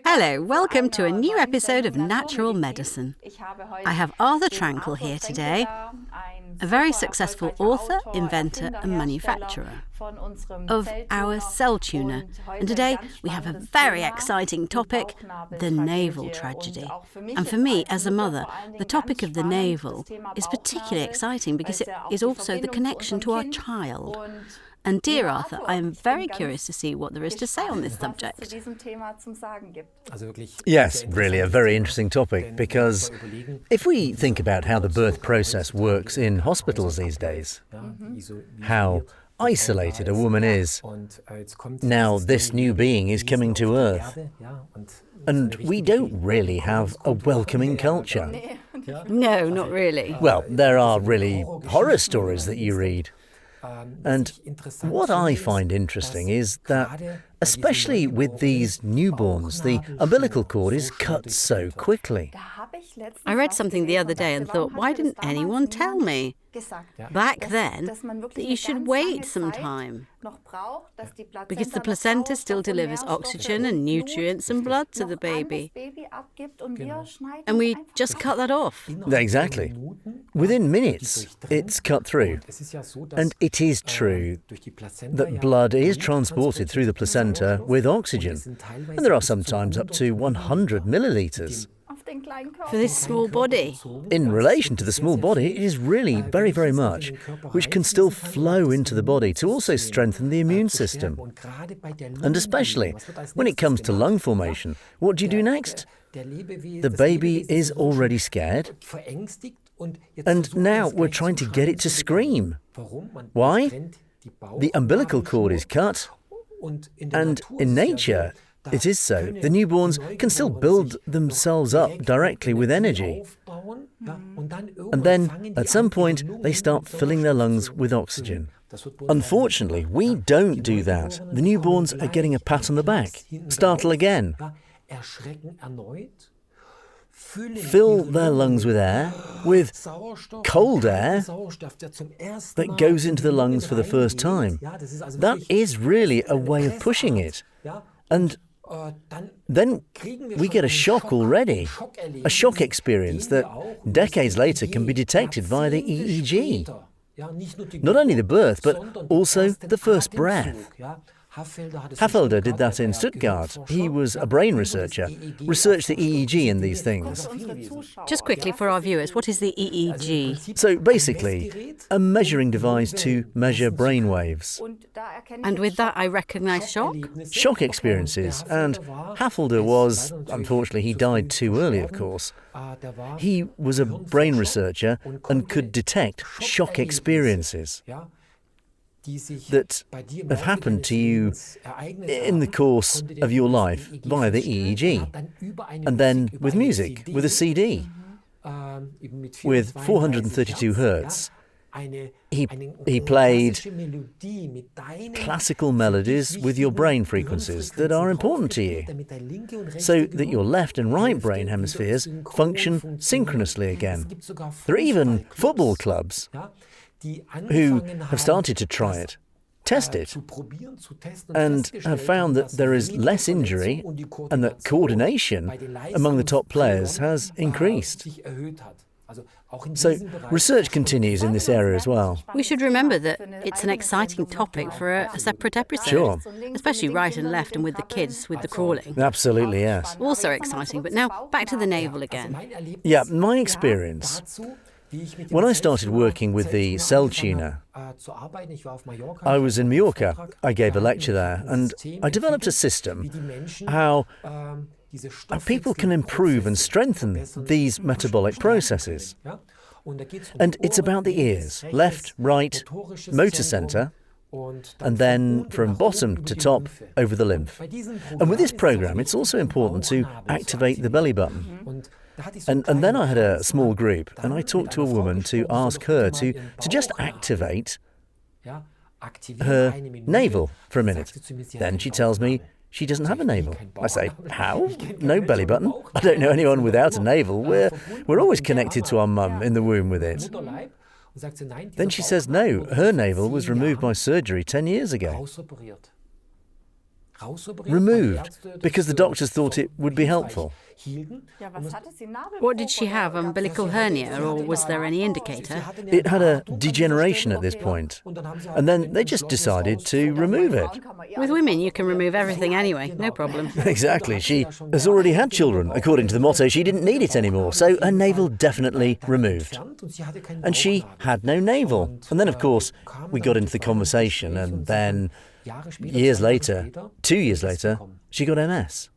Hello, welcome to a new episode of Natural Medicine. I have Arthur Tränkle here today, a very successful author, inventor and manufacturer of our cell tuner. And today we have a very exciting topic, the navel tragedy. And for me, as a mother, the topic of the navel is particularly exciting because it is also the connection to our child. And dear Arthur, I am very curious to see what there is to say on this subject. Yes, really a very interesting topic, because if we think about how the birth process works in hospitals these days, how isolated a woman is, now this new being is coming to Earth, and we don't really have a welcoming culture. No, not really. Well, there are really horror stories that you read. And what I find interesting is that, especially with these newborns, the umbilical cord is cut so quickly. I read something the other day and thought, why didn't anyone tell me back then that you should wait some time? Because the placenta still delivers oxygen and nutrients and blood to the baby. And we just cut that off. Exactly. Within minutes, it's cut through. And it is true that blood is transported through the placenta with oxygen. And there are sometimes up to 100 millilitres. For this small body. In relation to the small body, it is really very, very much, which can still flow into the body to also strengthen the immune system. And especially when it comes to lung formation, what do you do next? The baby is already scared, and now we're trying to get it to scream. Why? The umbilical cord is cut, and in nature, it is so. The newborns can still build themselves up directly with energy. And then, at some point, they start filling their lungs with oxygen. Unfortunately, we don't do that. The newborns are getting a pat on the back. Startle again. Fill their lungs with air, with cold air that goes into the lungs for the first time. That is really a way of pushing it. And then we get a shock already, a shock experience that decades later can be detected via the EEG. Not only the birth, but also the first breath. Haffelder did that in Stuttgart. He was a brain researcher, researched the EEG in these things. Just quickly for our viewers, what is the EEG? So basically, a measuring device to measure brain waves. And with that I recognise shock? Shock experiences. And Haffelder was, unfortunately he died too early of course. He was a brain researcher and could detect shock experiences that have happened to you in the course of your life via the EEG. And then with music, with a CD, with 432 hertz, he played classical melodies with your brain frequencies that are important to you, so that your left and right brain hemispheres function synchronously again. There are even football clubs who have started to try it, test it, and have found that there is less injury and that coordination among the top players has increased. So research continues in this area as well. We should remember that it's an exciting topic for a separate episode. Sure. Especially right and left and with the kids, with the crawling. Absolutely, yes. Also exciting, but now back to the navel again. Yeah, my experience. When I started working with the cell tuner, I was in Mallorca. I gave a lecture there, and I developed a system how people can improve and strengthen these metabolic processes. And it's about the ears, left, right, motor centre, and then from bottom to top over the lymph. And with this program, it's also important to activate the belly button. And then I had a small group, and I talked to a woman to ask her to just activate her navel for a minute. Then she tells me she doesn't have a navel. I say, how? No belly button? I don't know anyone without a navel. We're always connected to our mum in the womb with it. Then she says, no, her navel was removed by surgery 10 years ago. removed because the doctors thought it would be helpful. What did she have, umbilical hernia, or was there any indicator? It had a degeneration at this point, and then they just decided to remove it. With women, you can remove everything anyway, no problem. Exactly. She has already had children. According to the motto, she didn't need it anymore, so her navel definitely removed. And she had no navel. And then, of course, we got into the conversation, and then years later, 2 years later, she got MS.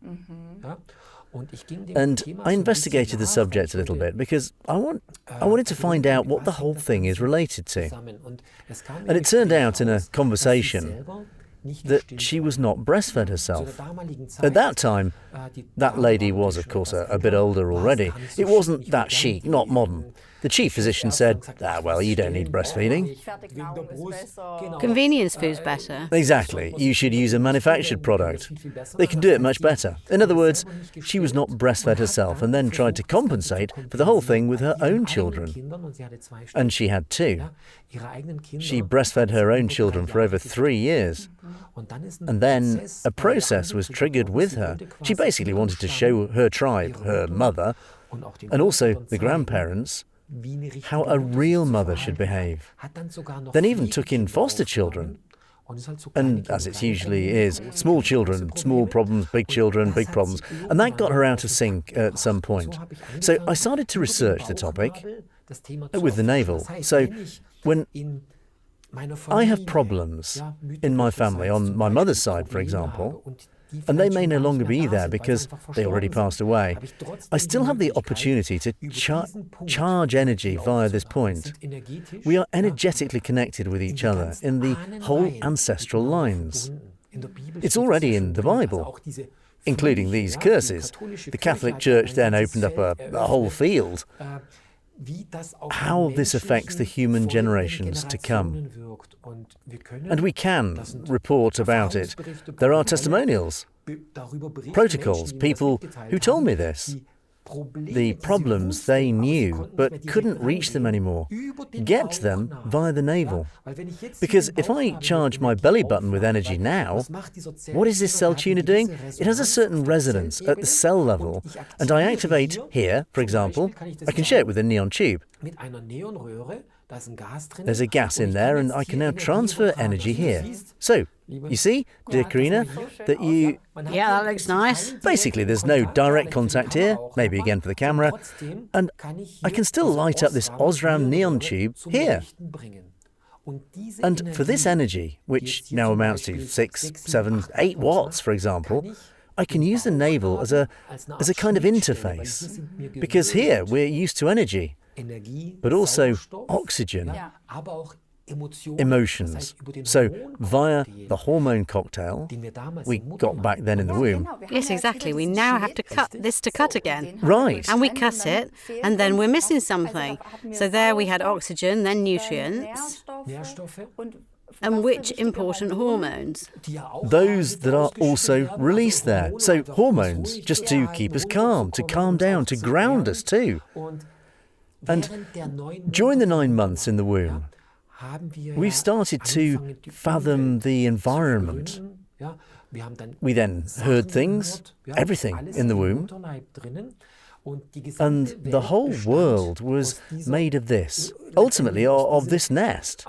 And I investigated the subject a little bit because I wanted to find out what the whole thing is related to. And it turned out in a conversation that she was not breastfed herself. At that time, that lady was, of course, a bit older already. It wasn't that chic, not modern. The chief physician said, well, you don't need breastfeeding. Convenience food's better. Exactly. You should use a manufactured product. They can do it much better. In other words, she was not breastfed herself and then tried to compensate for the whole thing with her own children. And she had two. She breastfed her own children for over 3 years. And then a process was triggered with her. She basically wanted to show her tribe, her mother, and also the grandparents, how a real mother should behave. Then even took in foster children. And as it usually is, small children, small problems, big children, big problems. And that got her out of sync at some point. So I started to research the topic with the navel. So when I have problems in my family, on my mother's side, for example, and they may no longer be there because they already passed away, I still have the opportunity to charge energy via this point. We are energetically connected with each other in the whole ancestral lines. It's already in the Bible, including these curses. The Catholic Church then opened up a whole field. How this affects the human generations to come. And we can report about it. There are testimonials, protocols, people who told me this. The problems they knew but couldn't reach them anymore. Get to them via the navel. Because if I charge my belly button with energy now, what is this cell tuner doing? It has a certain resonance at the cell level, and I activate here, for example. I can share it with a neon tube. There's a gas in there, and I can now transfer energy here. So, you see, dear Corina, that you... Yeah, that looks nice. Basically, there's no direct contact here, maybe again for the camera, and I can still light up this Osram neon tube here. And for this energy, which now amounts to 6, 7, 8 watts, for example, I can use the navel as a kind of interface. Because here, we're used to energy, but also oxygen, emotions. So via the hormone cocktail we got back then in the womb. Yes, exactly. We now have to cut this to cut again. Right. And we cut it, and then we're missing something. So there we had oxygen, then nutrients. And which important hormones? Those that are also released there. So hormones, just to keep us calm, to calm down, to ground us too. And during the 9 months in the womb, we started to fathom the environment. We then heard things, everything in the womb, and the whole world was made of this, ultimately of this nest.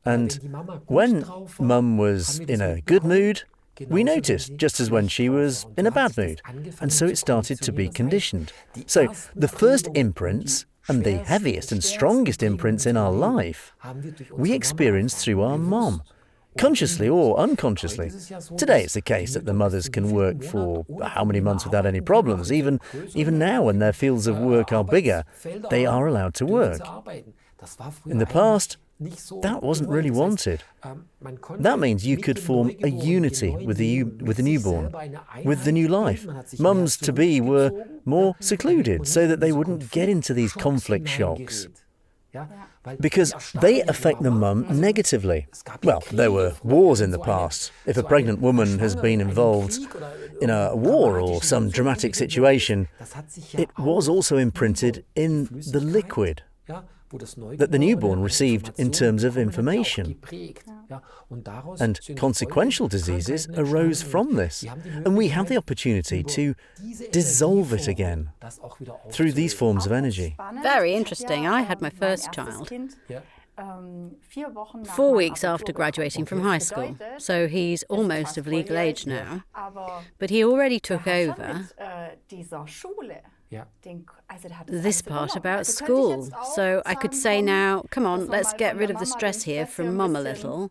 And when Mum was in a good mood, we noticed, just as when she was in a bad mood, and so it started to be conditioned. So the first imprints, and the heaviest and strongest imprints in our life, we experienced through our mom, consciously or unconsciously. Today it's the case that the mothers can work for how many months without any problems. Even now, when their fields of work are bigger, they are allowed to work. In the past, that wasn't really wanted. That means you could form a unity with the newborn, with the new life. Mums-to-be were more secluded so that they wouldn't get into these conflict shocks, because they affect the mum negatively. Well, there were wars in the past. If a pregnant woman has been involved in a war or some dramatic situation, it was also imprinted in the liquid that the newborn received in terms of information. And consequential diseases arose from this. And we have the opportunity to dissolve it again through these forms of energy. Very interesting. I had my first child 4 weeks after graduating from high school, so he's almost of legal age now. But he already took over this part about school. So I could say now, come on, let's get rid of the stress here from Mum a little.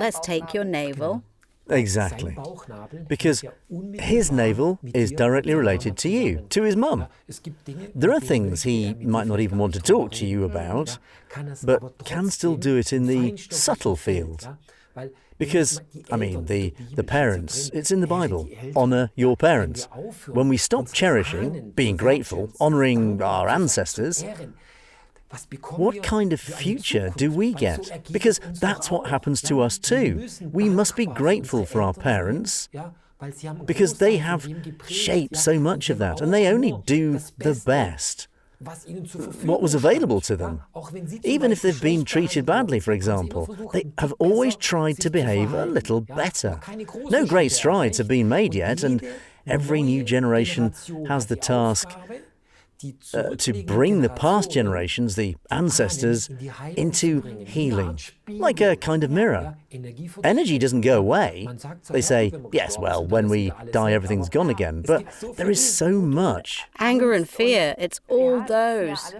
Let's take your navel. Exactly. Because his navel is directly related to you, to his mum. There are things he might not even want to talk to you about, but can still do it in the subtle field. Because, the parents, it's in the Bible, honour your parents. When we stop cherishing, being grateful, honouring our ancestors, what kind of future do we get? Because that's what happens to us too. We must be grateful for our parents because they have shaped so much of that, and they only do the best. What was available to them. Even if they've been treated badly, for example, they have always tried to behave a little better. No great strides have been made yet, and every new generation has the task to bring the past generations, the ancestors, into healing, like a kind of mirror. Energy doesn't go away. They say, yes, well, when we die, everything's gone again. But there is so much. Anger and fear, it's all those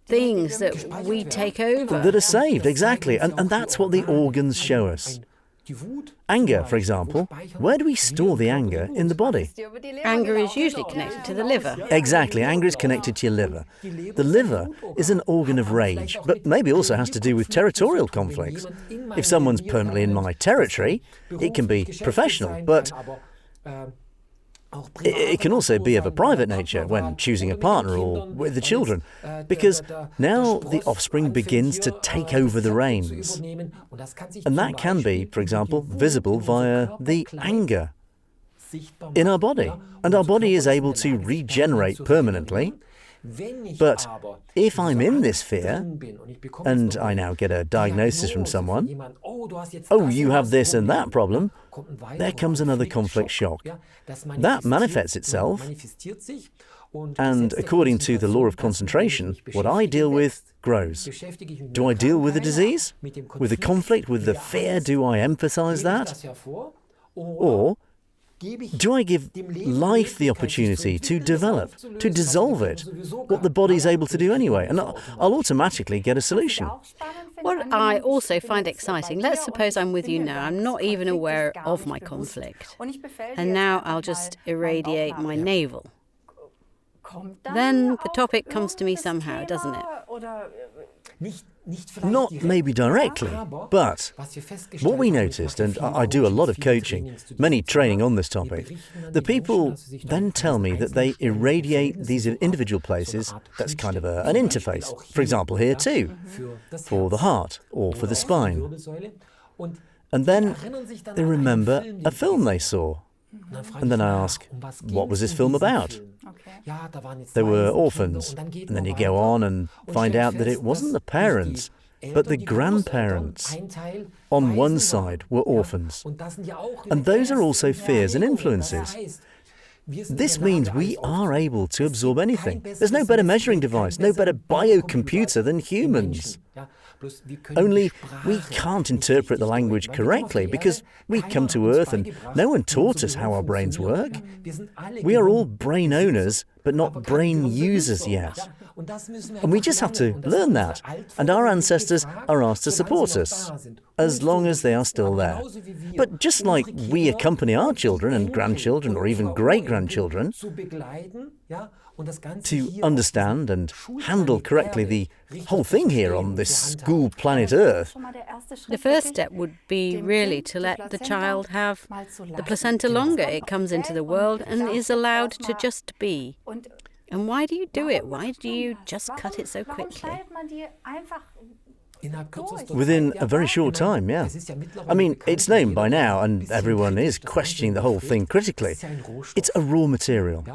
things that we take over. That are saved, exactly. And that's what the organs show us. Anger, for example, where do we store the anger in the body? Anger is usually connected to the liver. Exactly, anger is connected to your liver. The liver is an organ of rage, but maybe also has to do with territorial conflicts. If someone's permanently in my territory, it can be professional, but it can also be of a private nature when choosing a partner or with the children, because now the offspring begins to take over the reins. And that can be, for example, visible via the anger in our body. And our body is able to regenerate permanently. But if I'm in this fear, and I now get a diagnosis from someone, oh, you have this and that problem, there comes another conflict shock. That manifests itself, and according to the law of concentration, what I deal with grows. Do I deal with the disease? With the conflict, with the fear, do I emphasize that? Or do I give life the opportunity to develop, to dissolve it, what the body's able to do anyway? And I'll automatically get a solution. What I also find exciting, let's suppose I'm with you now, I'm not even aware of my conflict, and now I'll just irradiate my navel. Then the topic comes to me somehow, doesn't it? Not maybe directly, but what we noticed, and I do a lot of coaching, many training on this topic, the people then tell me that they irradiate these individual places. That's kind of an interface. For example, here too, for the heart or for the spine. And then they remember a film they saw. And then I ask, what was this film about? They were orphans. And then you go on and find out that it wasn't the parents, but the grandparents on one side were orphans. And those are also fears and influences. This means we are able to absorb anything. There's no better measuring device, no better biocomputer than humans. Only we can't interpret the language correctly because we come to Earth and no one taught us how our brains work. We are all brain owners, but not brain users yet. And we just have to learn that. And our ancestors are asked to support us, as long as they are still there. But just like we accompany our children and grandchildren or even great-grandchildren to understand and handle correctly the whole thing here on this school planet Earth. The first step would be really to let the child have the placenta longer. It comes into the world and is allowed to just be. And why do you do it? Why do you just cut it so quickly? Within a very short time, yeah. I mean, it's known by now, and everyone is questioning the whole thing critically. It's a raw material.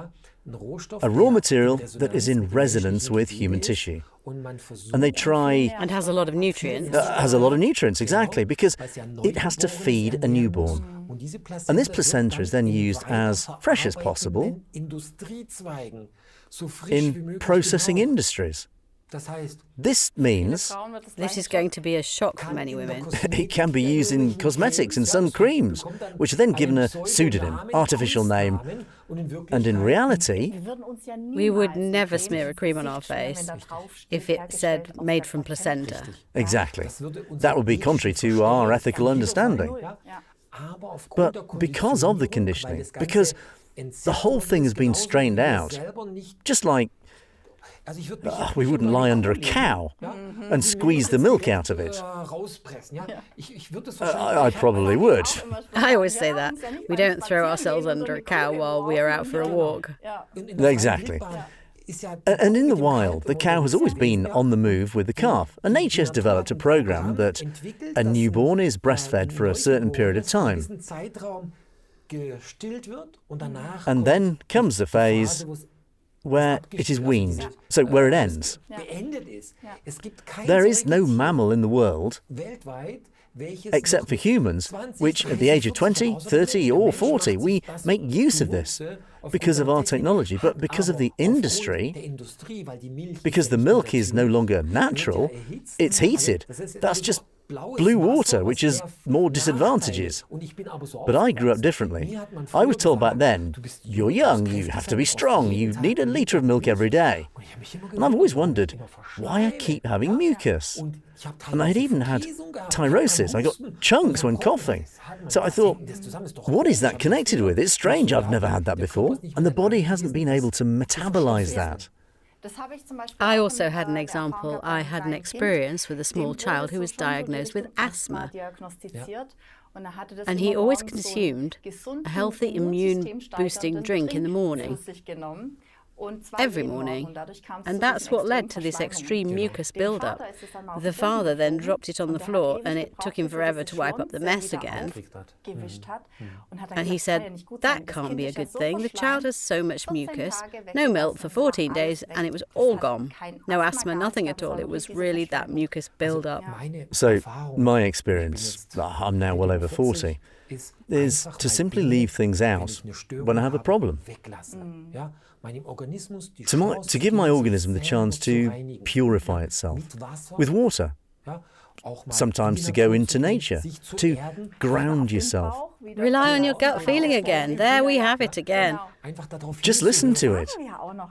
a raw material that is in resonance with human tissue. And they try... And has a lot of nutrients. Has a lot of nutrients, exactly, because it has to feed a newborn. And this placenta is then used as fresh as possible in processing industries. This means... This is going to be a shock for many women. It can be used in cosmetics and sun creams, which are then given a pseudonym, artificial name. And in reality... We would never smear a cream on our face if it said made from placenta. Exactly. That would be contrary to our ethical understanding. But because of the conditioning, because the whole thing has been strained out, just like we wouldn't lie under a cow and squeeze the milk out of it. I probably would. I always say that. We don't throw ourselves under a cow while we are out for a walk. Exactly. And in the wild, the cow has always been on the move with the calf, and nature has developed a program that a newborn is breastfed for a certain period of time. And then comes the phase where it is weaned, so where it ends. There is no mammal in the world, except for humans, which at the age of 20, 30 or 40, we make use of this because of our technology, but because of the industry, because the milk is no longer natural, it's heated. That's just blue water, which has more disadvantages. But I grew up differently. I was told back then, you're young, you have to be strong, you need a litre of milk every day. And I've always wondered why I keep having mucus. And I had even had tyrosis. I got chunks when coughing. So I thought, what is that connected with? It's strange, I've never had that before. And the body hasn't been able to metabolize that. I also had an example. I had an experience with a small child who was diagnosed with asthma. And he always consumed a healthy immune-boosting drink in the morning. Every morning. And that's what led to this extreme mucus build-up. The father then dropped it on the floor and it took him forever to wipe up the mess again. And he said, that can't be a good thing. The child has so much mucus, no milk for 14 days and it was all gone. No asthma, nothing at all. It was really that mucus build-up. So my experience, I'm now well over 40, is to simply leave things out when I have a problem. To give my organism the chance to purify itself with water. Sometimes to go into nature, to ground yourself. Rely on your gut feeling again. There we have it again. Just listen to it.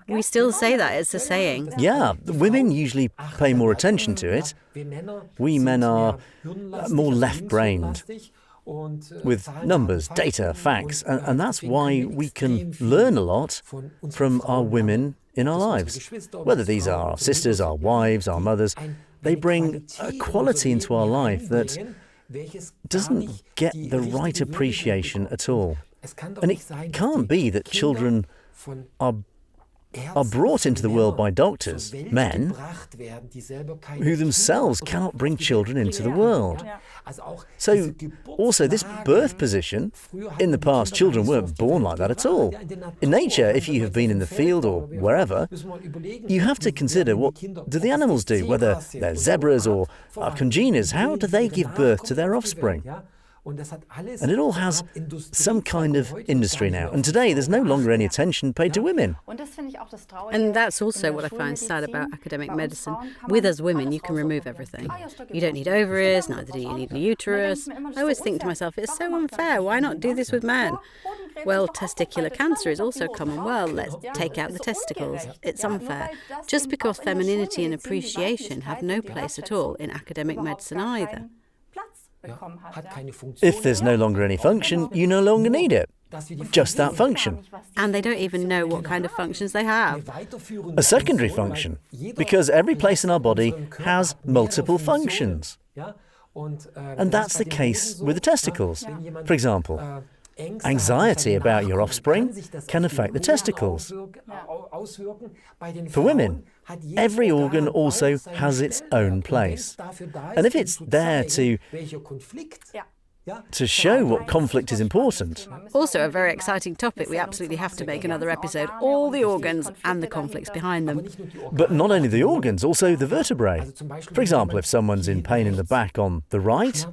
We still say that, it's a saying. Yeah, women usually pay more attention to it. We men are more left-brained, with numbers, data, facts, and that's why we can learn a lot from our women in our lives. Whether these are our sisters, our wives, our mothers, they bring a quality into our life that doesn't get the right appreciation at all. And it can't be that children are brought into the world by doctors, men, who themselves cannot bring children into the world. So, also this birth position, in the past children weren't born like that at all. In nature, if you have been in the field or wherever, you have to consider what do the animals do, whether they're zebras or congeners, how do they give birth to their offspring? And it all has some kind of industry now. And today, there's no longer any attention paid to women. And that's also what I find sad about academic medicine. With us women, you can remove everything. You don't need ovaries, neither do you need a uterus. I always think to myself, it's so unfair. Why not do this with men? Well, testicular cancer is also common. Well, let's take out the testicles. It's unfair. Just because femininity and appreciation have no place at all in academic medicine either. If there's no longer any function, you no longer need it. Just that function. And they don't even know what kind of functions they have. A secondary function, because every place in our body has multiple functions. And that's the case with the testicles. For example, anxiety about your offspring can affect the testicles. For women, every organ also has its own place. And if it's there to to show what conflict is important. Also a very exciting topic. We absolutely have to make another episode. All the organs and the conflicts behind them. But not only the organs, also the vertebrae. For example, if someone's in pain in the back on the right,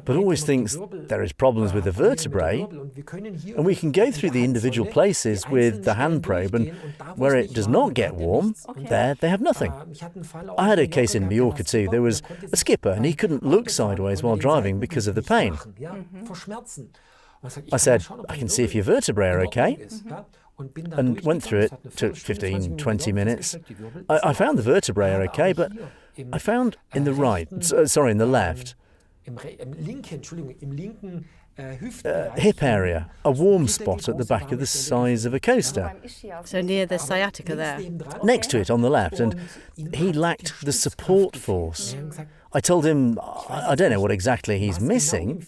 but always thinks there is problems with the vertebrae, and we can go through the individual places with the hand probe, and where it does not get warm, there they have nothing. I had a case in Mallorca too. There was a skipper and he couldn't look sideways while driving because of the pain. I said, I can see if your vertebrae are okay. And went through it, took 15, 20 minutes. I found the vertebrae are okay, but I found in the in the left, hip area, a warm spot at the back of the size of a coaster. So near the sciatica there. Next to it on the left, and he lacked the support force. I told him, I don't know what exactly he's missing,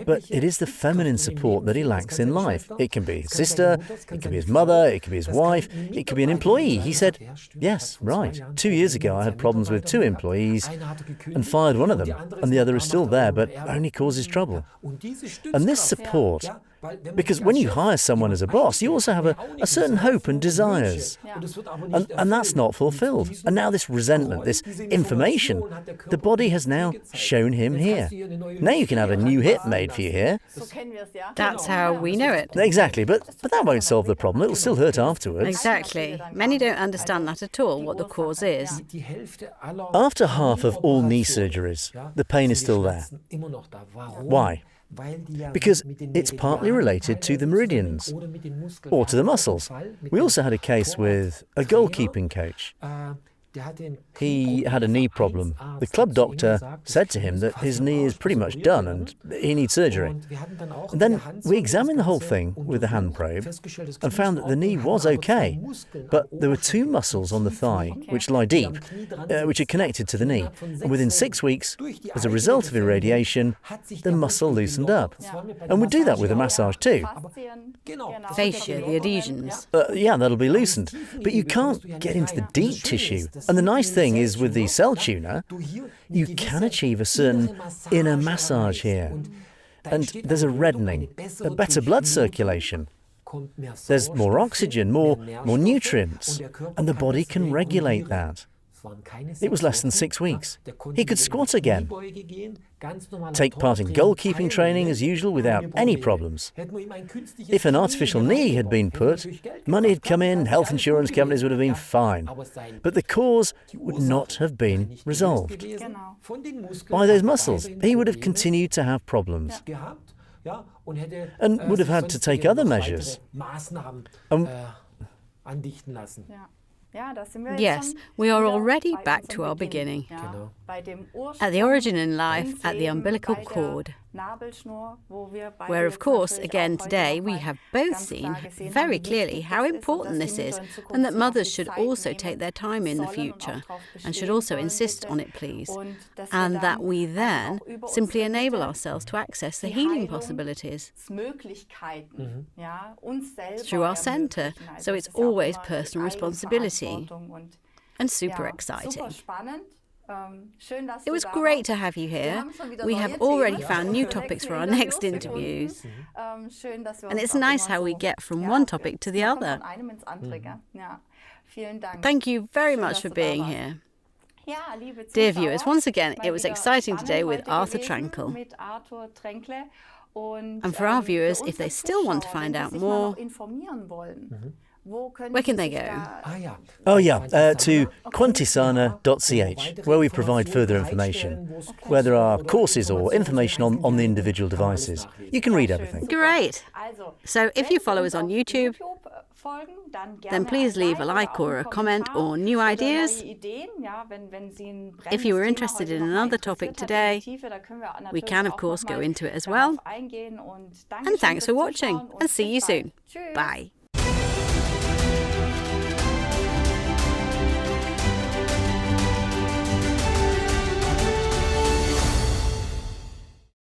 but it is the feminine support that he lacks in life. It can be his sister, it can be his mother, it can be his wife, it could be an employee. He said, yes, right. 2 years ago I had problems with 2 employees and fired one of them, and the other is still there, but only causes trouble. And this support, because when you hire someone as a boss, you also have a certain hope and desires. And that's not fulfilled. And now this resentment, this information, the body has now shown him here. Now you can have a new hip made for you here. That's how we know it. Exactly, but that won't solve the problem. It'll still hurt afterwards. Exactly. Many don't understand that at all, what the cause is. After half of all knee surgeries, the pain is still there. Why? Because it's partly related to the meridians or to the muscles. We also had a case with a goalkeeping coach. He had a knee problem. The club doctor said to him that his knee is pretty much done and he needs surgery. And then we examined the whole thing with the hand probe and found that the knee was okay, but there were 2 muscles on the thigh which lie deep, which are connected to the knee. And within 6 weeks, as a result of irradiation, the muscle loosened up. And we do that with a massage too. Fascia, the adhesions. Yeah, that'll be loosened. But you can't get into the deep tissue. And the nice thing is with the cell tuner, you can achieve a certain inner massage here. And there's a reddening, a better blood circulation. There's more oxygen, more nutrients, and the body can regulate that. It was less than 6 weeks. He could squat again, take part in goalkeeping training as usual without any problems. If an artificial knee had been put, money had come in, health insurance companies would have been fine. But the cause would not have been resolved. By those muscles, he would have continued to have problems and would have had to take other measures. Yes, we are already back to our beginning. At the origin in life, at the umbilical cord, where of course, again today, we have both seen very clearly how important this is, and that mothers should also take their time in the future, and should also insist on it, please, and that we then simply enable ourselves to access the healing possibilities through our centre, so it's always personal responsibility, and super exciting. It was great to have you here. We have already found new topics for our next interviews. And it's nice how we get from one topic to the other. Thank you very much for being here. Dear viewers, once again, it was exciting today with Arthur Tränkle. And for our viewers, if they still want to find out more, where can they go? To QuantiSana.ch, where we provide further information, where there are courses or information on the individual devices. You can read everything. Great. So if you follow us on YouTube, then please leave a like or a comment or new ideas. If you were interested in another topic today, we can of course go into it as well. And thanks for watching, and see you soon. Bye.